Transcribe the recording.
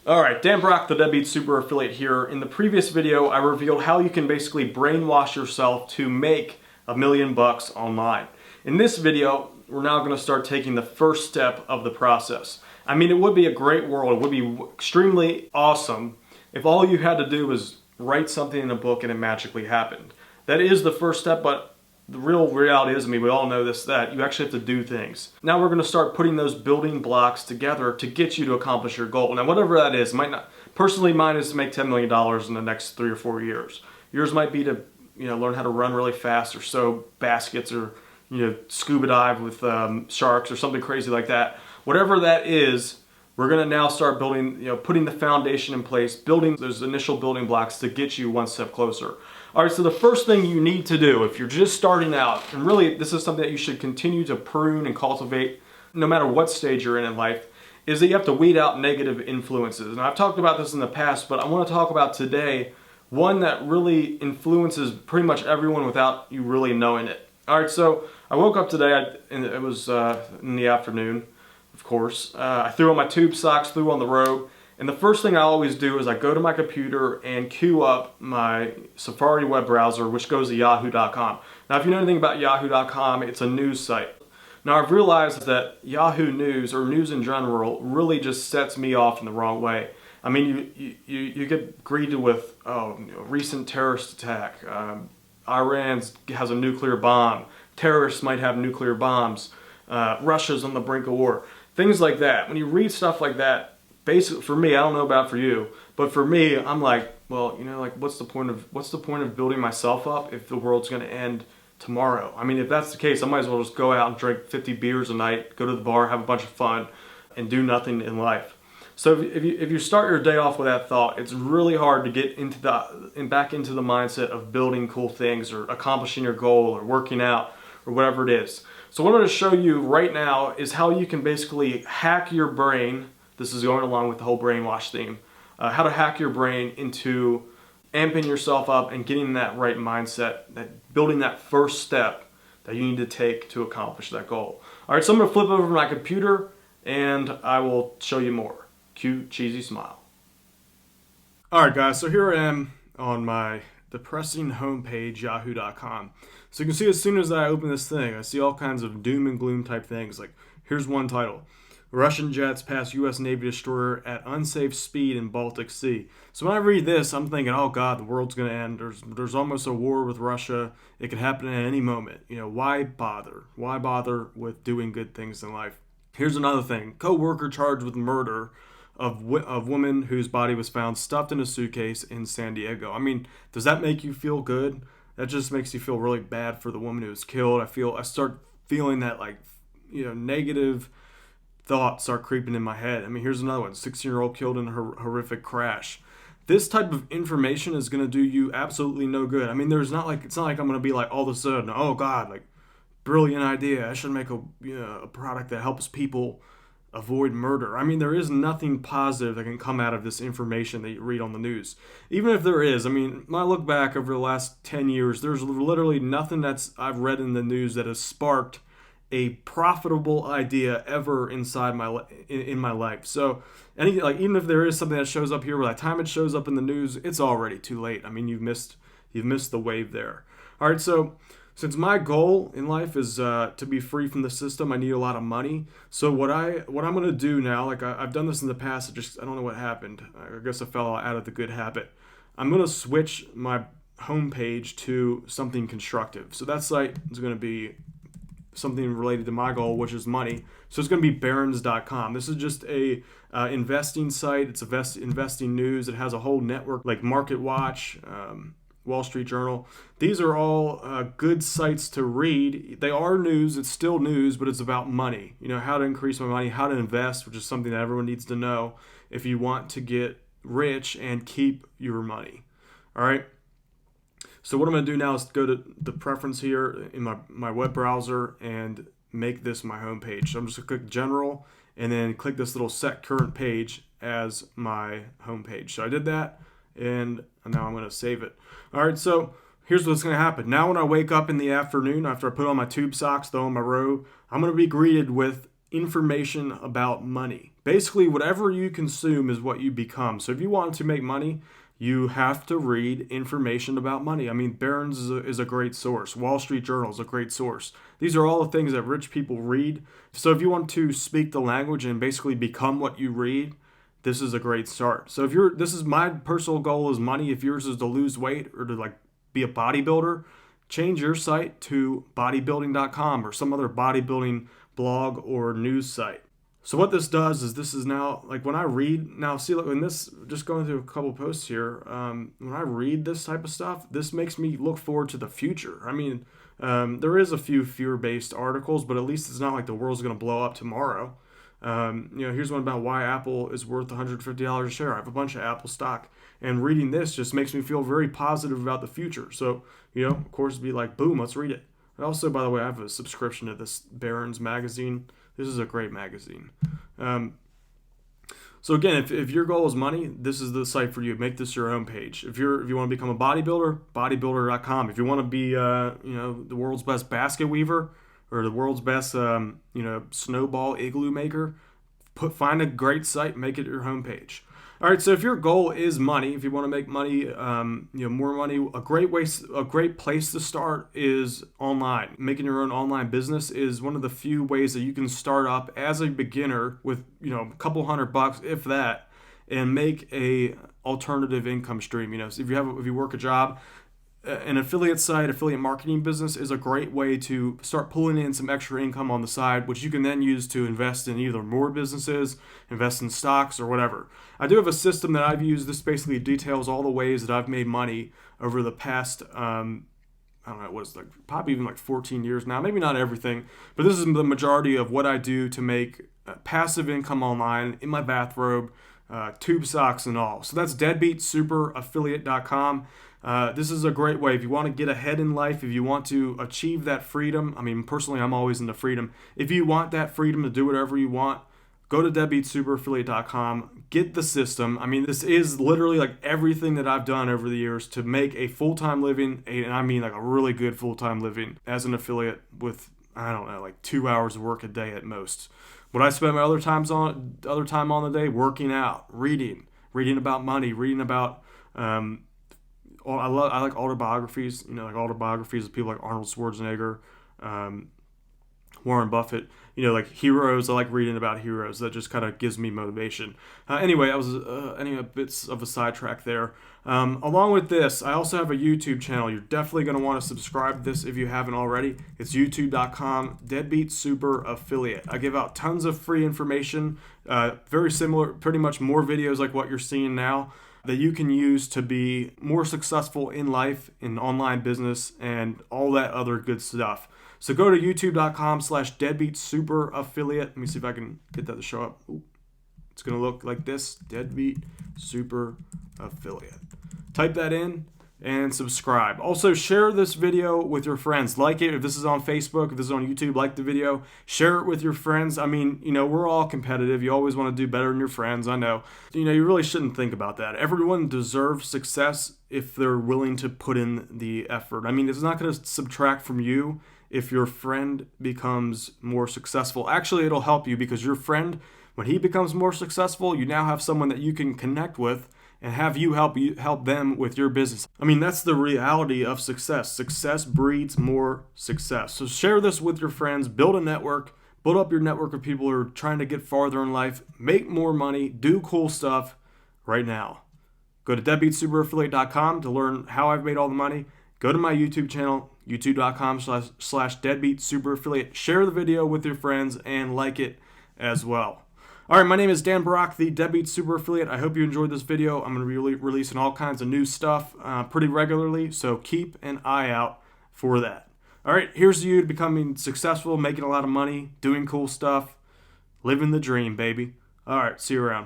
All right, Dan Brock, the Deadbeat Super Affiliate here. In the previous video, I revealed how you can basically brainwash yourself to make $1 million online. In this video, we're now going to start taking the first step of the process. I mean, it would be a great world. It would be extremely awesome if all you had to do was write something in a book and it magically happened. That is the first step, but the real reality is, I mean, we all know this, that you actually have to do things. Now we're going to start putting those building blocks together to get you to accomplish your goal. Now, whatever that is, might not. Personally, mine is to make $10 million in the next 3 or 4 years. Yours might be to, learn how to run really fast or sew baskets or, scuba dive with sharks or something crazy like that. Whatever that is, we're going to now start building, putting the foundation in place, building those initial building blocks to get you one step closer. All right, so the first thing you need to do if you're just starting out, and really this is something that you should continue to prune and cultivate no matter what stage you're in life, is that you have to weed out negative influences. And I've talked about this in the past, but I want to talk about today one that really influences pretty much everyone without you really knowing it. All right, so I woke up today, and it was in the afternoon, of course. I threw on my tube socks, threw on the robe. And the first thing I always do is I go to my computer and queue up my Safari web browser, which goes to yahoo.com. Now, if you know anything about yahoo.com, it's a news site. Now, I've realized that Yahoo News, or news in general, really just sets me off in the wrong way. I mean, you get greeted with, recent terrorist attack. Iran has a nuclear bomb. Terrorists might have nuclear bombs. Russia's on the brink of war. Things like that. When you read stuff like that, basically, for me, I don't know about for you, but for me, I'm like, well, what's the point of building myself up if the world's going to end tomorrow? I mean, if that's the case, I might as well just go out and drink 50 beers a night, go to the bar, have a bunch of fun, and do nothing in life. So if you start your day off with that thought, it's really hard to get back into the mindset of building cool things or accomplishing your goal or working out or whatever it is. So what I'm going to show you right now is how you can basically hack your brain. This is going along with the whole brainwash theme. How to hack your brain into amping yourself up and getting that right mindset, that building that first step that you need to take to accomplish that goal. All right, so I'm going to flip over my computer and I will show you more. Cue cheesy smile. All right, guys, so here I am on my depressing homepage, yahoo.com. So you can see as soon as I open this thing, I see all kinds of doom and gloom type things. Like, here's one title. Russian jets pass U.S. Navy destroyer at unsafe speed in Baltic Sea. So when I read this, I'm thinking, oh God, the world's going to end. There's almost a war with Russia. It could happen at any moment. Why bother? Why bother with doing good things in life? Here's another thing. Co-worker charged with murder of woman whose body was found stuffed in a suitcase in San Diego. I mean, does that make you feel good? That just makes you feel really bad for the woman who was killed. I start feeling that negative thoughts start creeping in my head. I mean, here's another one. 16-year-old killed in a horrific crash. This type of information is going to do you absolutely no good. I mean, it's not like I'm going to be like all of a sudden, oh God, brilliant idea. I should make a product that helps people avoid murder. I mean, there is nothing positive that can come out of this information that you read on the news. Even if there is, I mean, when I look back over the last 10 years, there's literally nothing I've read in the news that has sparked a profitable idea ever inside in my life. So even if there is something that shows up here, by the time it shows up in the news, it's already too late. I mean, you've missed the wave there. All right, so since my goal in life is to be free from the system, I need a lot of money. So what I'm going to do now, I've done this in the past, I don't know what happened. I guess I fell out of the good habit. I'm going to switch my homepage to something constructive. So that site is going to be something related to my goal, which is money. So it's going to be Barron's.com. This is just a investing site. It's investing news. It has a whole network like Market Watch, Wall Street Journal. These are all good sites to read. They are news. It's still news, but it's about money. How to increase my money, how to invest, which is something that everyone needs to know if you want to get rich and keep your money. All right. So what I'm going to do now is go to the preference here in my web browser and make this my home page. So I'm just going to click General and then click this little Set Current Page as my home page. So I did that, and now I'm going to save it. All right, so here's what's going to happen. Now when I wake up in the afternoon after I put on my tube socks, throw on my robe, I'm going to be greeted with information about money. Basically, whatever you consume is what you become. So if you want to make money, you have to read information about money. I mean, Barron's is a great source. Wall Street Journal is a great source. These are all the things that rich people read. So if you want to speak the language and basically become what you read, this is a great start. So this is my personal goal is money. If yours is to lose weight or to like be a bodybuilder, change your site to bodybuilding.com or some other bodybuilding blog or news site. So what this does is this is now, like when I read, now see, look, in this, just going through a couple posts here, when I read this type of stuff, this makes me look forward to the future. I mean, there is a few fear-based articles, but at least it's not like the world's going to blow up tomorrow. Here's one about why Apple is worth $150 a share. I have a bunch of Apple stock, and reading this just makes me feel very positive about the future. So, of course, be like, boom, let's read it. Also, by the way, I have a subscription to this Barron's magazine. This is a great magazine. So again, if your goal is money, this is the site for you. Make this your own page. If you want to become a bodybuilder, bodybuilder.com. If you want to be the world's best basket weaver or the world's best snowball igloo maker, find a great site, make it your homepage. All right, so if your goal is money, if you want to make money, more money, a great place to start is online. Making your own online business is one of the few ways that you can start up as a beginner with, a couple $100, if that, and make a alternative income stream. So if you work a job, an affiliate site, affiliate marketing business is a great way to start pulling in some extra income on the side, which you can then use to invest in either more businesses, invest in stocks, or whatever. I do have a system that I've used. This basically details all the ways that I've made money over the past, probably even like 14 years now. Maybe not everything, but this is the majority of what I do to make passive income online in my bathrobe, tube socks and all. So that's deadbeatsuperaffiliate.com. This is a great way if you want to get ahead in life, if you want to achieve that freedom. I mean, personally, I'm always into freedom. If you want that freedom to do whatever you want, go to deadbeatsuperaffiliate.com, get the system. I mean, this is literally like everything that I've done over the years to make a full-time living, and I mean like a really good full-time living as an affiliate with, like 2 hours of work a day at most. What I spend my other time on the day, working out, reading about money, reading about, I like autobiographies, like autobiographies of people like Arnold Schwarzenegger, Warren Buffett, like heroes. I like reading about heroes. That just kind of gives me motivation. Anyway, I was bits of a sidetrack there. Along with this, I also have a YouTube channel. You're definitely going to want to subscribe to this if you haven't already. It's youtube.com, Deadbeat Super Affiliate. I give out tons of free information, very similar, pretty much more videos like what you're seeing now, that you can use to be more successful in life, in online business, and all that other good stuff. So go to youtube.com/deadbeatsuperaffiliate. Let me see if I can get that to show up. Ooh. It's going to look like this, Deadbeat Super Affiliate. Type that in and subscribe. Also, share this video with your friends. Like it if this is on Facebook, if this is on YouTube, like the video. Share it with your friends. I mean, we're all competitive. You always want to do better than your friends, I know. You really shouldn't think about that. Everyone deserves success if they're willing to put in the effort. I mean, it's not going to subtract from you if your friend becomes more successful. Actually, it'll help you because your friend, when he becomes more successful, you now have someone that you can connect with and have you help them with your business. I mean, that's the reality of success. Success breeds more success. So share this with your friends, build a network, build up your network of people who are trying to get farther in life, make more money, do cool stuff right now. Go to deadbeatsuperaffiliate.com to learn how I've made all the money. Go to my YouTube channel, youtube.com/deadbeatsuperaffiliate. Share the video with your friends and like it as well. All right, my name is Dan Barak, the Deadbeat Super Affiliate. I hope you enjoyed this video. I'm going to be releasing all kinds of new stuff pretty regularly, so keep an eye out for that. All right, here's to you becoming successful, making a lot of money, doing cool stuff, living the dream, baby. All right, see you around.